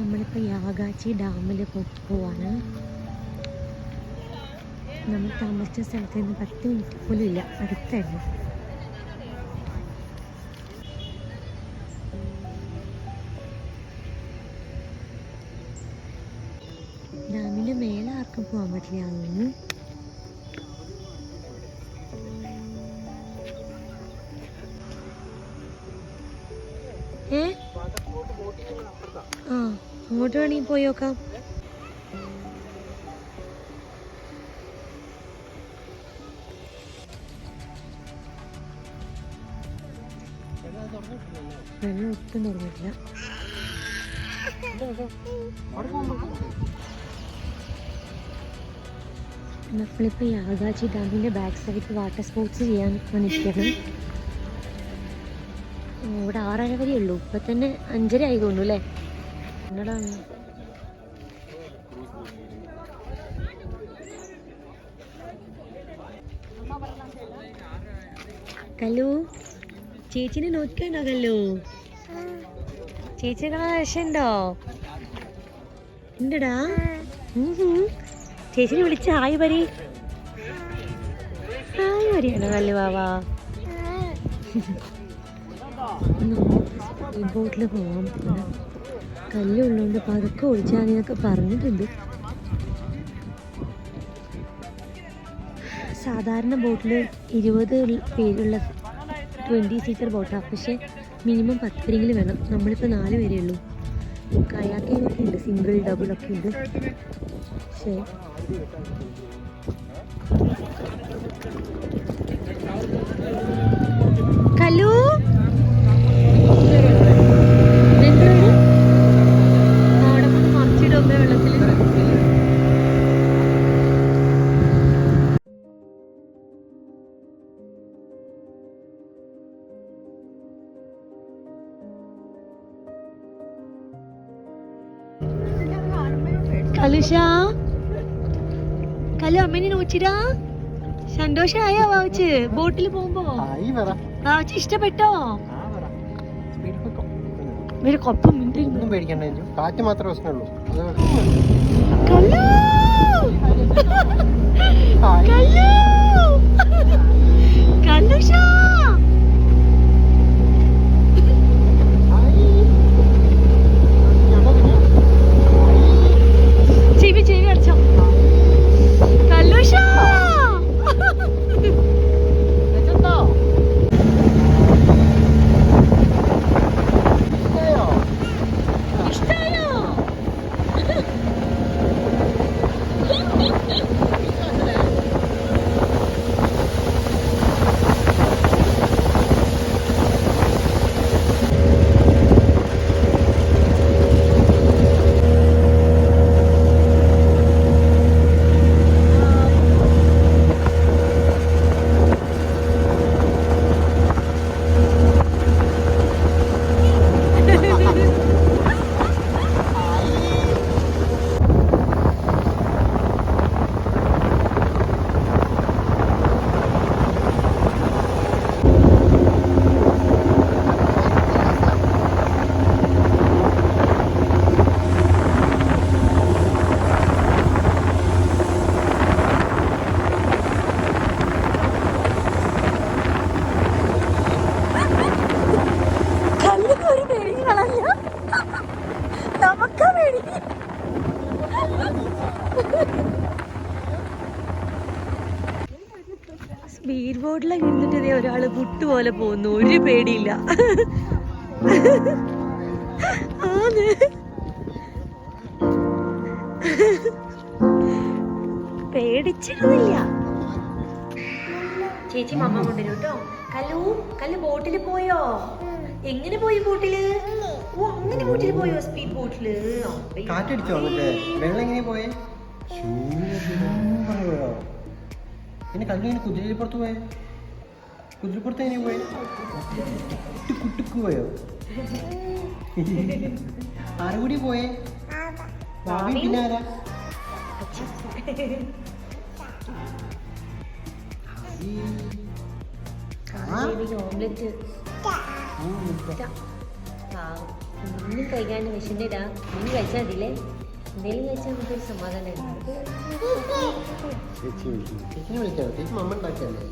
നമ്മളിപ്പോൾ യാഗാച്ചി ഡാമിൽ പോവാണ്. നമ്മൾ താമസിച്ച സ്ഥലത്ത് നിന്ന് 10 മിനിറ്റ് പോലും ഇല്ല, അടുത്തായിരുന്നു. ഡാമിൻ്റെ മേലെ ആർക്കും പോകാൻ പറ്റില്ല. അതൊന്ന് അങ്ങോട്ട് വേണമെങ്കിൽ പോയി നോക്കാം. വെള്ളം ഒട്ടും തുറന്നിട്ടില്ല. നമ്മളിപ്പോൾ യാഗാച്ചി ഡാമിൻ്റെ ബാക്ക് സൈഡ് വാട്ടർ സ്പോർട്സ് ചെയ്യാൻ വന്നിരിക്കണം. ഇവിടെ 6:30 വരെ ഉള്ളൂ. ഇപ്പം തന്നെ 5:30 ആയി തോന്നുന്നു അല്ലേ? എന്നടാണ് കല്ലു, ചേച്ചിനെ നോക്കണോ കല്ലു? ചേച്ചിനെ കാണാൻ രക്ഷയുണ്ടോ? ഉണ്ടടാ. ചേച്ചിനെ വിളിച്ച ഹായ് പരി. ഹായ് പരിയാണോ കല്ലു ബാബാ? ബോട്ടിൽ പോകാൻ കല്ലുള്ളതുകൊണ്ട് പതുക്കെ ഓടിച്ചാൽ എന്നൊക്കെ പറഞ്ഞിട്ടുണ്ട്. സാധാരണ ബോട്ടിൽ 20 പേരുള്ള 20 സീറ്റർ ബോട്ടാണ്. പക്ഷേ മിനിമം 10 പേരെങ്കിലും വേണം. നമ്മളിപ്പോൾ 4 പേരേ ഉള്ളൂ. കയാക്കിംഗ് ഒക്കെ ഉണ്ട്, സിംഗിൾ ഡബിൾ ഒക്കെ ഉണ്ട്. പക്ഷേ കല്ലു കലുഷാ, കലു അമ്മേനെ നോച്ചിടാ. സന്തോഷായോ വാവച്ച് ബോട്ടിൽ പോകുമ്പോ? വാവച്ച് ഇഷ്ടപ്പെട്ടോ? ഇവര് കൊപ്പം മിണ്ടൊന്നും പേടിക്കണ്ട, കാറ്റ് മാത്രമേ പ്രശ്നമുള്ളൂ. കലുഷാ ചെവി അടിച്ചോ കല്ലുഷാ. സ്പീഡ് ബോട്ടിലൊക്കെ ഇരുന്നിട്ട് ഒരാള് പുട്ട് പോലെ പോകുന്നു, ഒരു പേടിയില്ല. പേടിച്ചിരുന്നില്ല. ചേച്ചി മമ്മ കൊണ്ടുവരും കേട്ടോ. കല്ലു ബോട്ടിൽ പോയോ? എങ്ങനെ പോയി ബോട്ടില്? ഓ അങ്ങനെ ബോട്ടിൽ പോയോ? സ്പീഡ് ബോട്ടില് കാറ്റടിച്ചോ? വെള്ളം എങ്ങനെ പോയേ? പിന്നെ കല്ലു ഇങ്ങനെ കുതിരപ്പുറത്ത് പോയേ? കുതിരപ്പുറത്ത് എങ്ങനെ പോയേ? കുട്ടിക്ക് പോയോ? ആരുകൂടി പോയേ? ഭാവി പിന്നെ ആരാ? ഓംലെറ്റ് ഒന്നും കഴിക്കാണ്ട് വിശന്നിടാ. നീ കഴിച്ചാൽ മതിയില്ലേ? എന്തെങ്കിലും കഴിച്ചാൽ നമുക്കൊരു സമാധാനം. ചേച്ചിനെ വിളിക്കാം. ചേച്ചി മമ്മ ഉണ്ടാക്കിയല്ലേ?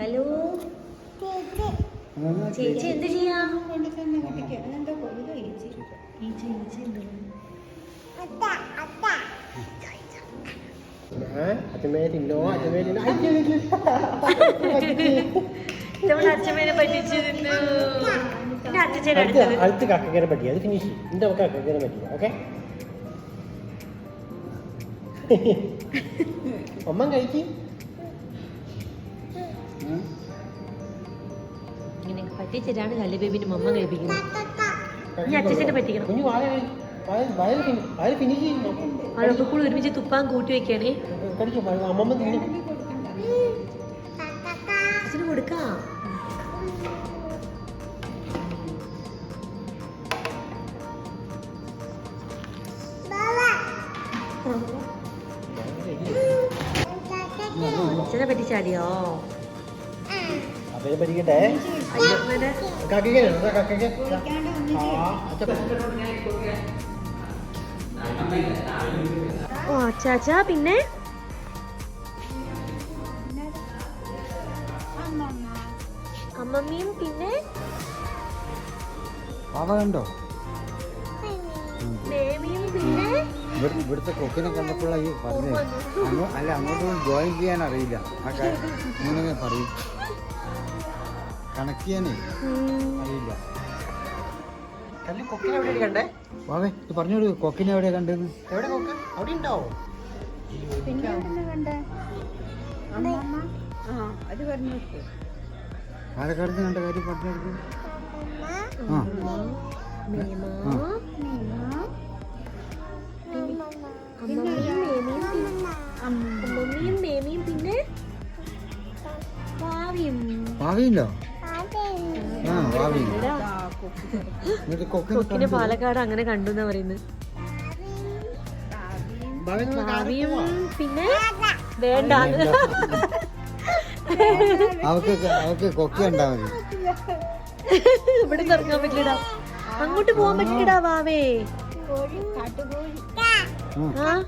ഹലോ ചേച്ചി എന്ത് ചെയ്യാ? അച്ഛമ്മേ തിന്നോ, അച്ഛമ്മേ തിന്നോ. അച്ഛമ്മേനെ പറ്റിച്ചു തിന്നു. അച്ഛനെ അടുത്ത് കക്കക്കര പറ്റി, അത് ഫിനിഷ്. എന്റെ നമുക്ക് കക്കക്കര പറ്റില്ല. ഓക്കെ, അമ്മ കഴിക്കും. ഇങ്ങനെ പറ്റിച്ചിട്ടാണ് കല്ലു ബേബിന്റെ മമ്മ കഴിപ്പിക്കുന്നത്. ഇനി അച്ഛനെ പറ്റിക്കണം. കുഞ്ഞു വയറ് ഫിനിഷ് ചെയ്യുന്നു. അതൊക്കെ കൂടി ഒരുമിച്ച് തുപ്പാൻ കൂട്ടി വെക്കാണേ. കടിക്കും. അമ്മമ്മ തിന്നും. അച്ഛന് കൊടുക്കാം. അച്ഛനെ പറ്റിച്ചാടിയോ? അപ്പനെ പറ്റിക്കട്ടെ. ഓ അച്ചാച്ചാ. പിന്നെ അമ്മമ്മയും പിന്നെ കണ്ടോ ബേബിയും പിന്നെ ഇവിടുത്തെ കൊക്കിനെ കണ്ടപ്പോഴാണ് പറഞ്ഞത്. അല്ല, അങ്ങോട്ട് ജോയിൻ ചെയ്യാൻ അറിയില്ല. ആ കാര്യം ഇങ്ങനെ പറയും. കണക്ട് ചെയ്യാനേ അറിയില്ല. കൊക്കിനെ എവിടെ കണ്ടേ? വാവേ ഇത് പറഞ്ഞോളൂ, കൊക്കിനെ എവിടെയാ കണ്ടെന്ന്. എവിടെ കൊക്ക്? അവിടെ ഉണ്ടാവോ? പാലക്കാട് കണ്ട കാര്യം പറഞ്ഞെടുക്കും. അമ്മമ്മയും മേമിയും പിന്നെ ഭാവിയുണ്ടോ? ആ ഭാവി. കൊക്കിനെ പാലക്കാട് അങ്ങനെ കണ്ടു എന്നാ പറയുന്നത്. ഭാവിയും പിന്നെ വേണ്ട. അവക്ക് കൊക്കി ഉണ്ടാ മതി. ഇവിടെ ഇറങ്ങാൻ പറ്റില്ലടാ, അങ്ങോട്ട് പോവാൻ പറ്റില്ലടാ വാവേ.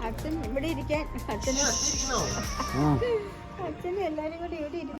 അച്ഛൻ ഇവിടെ ഇരിക്കാൻ. അച്ഛനും എല്ലാരും കൂടി ഇവിടെ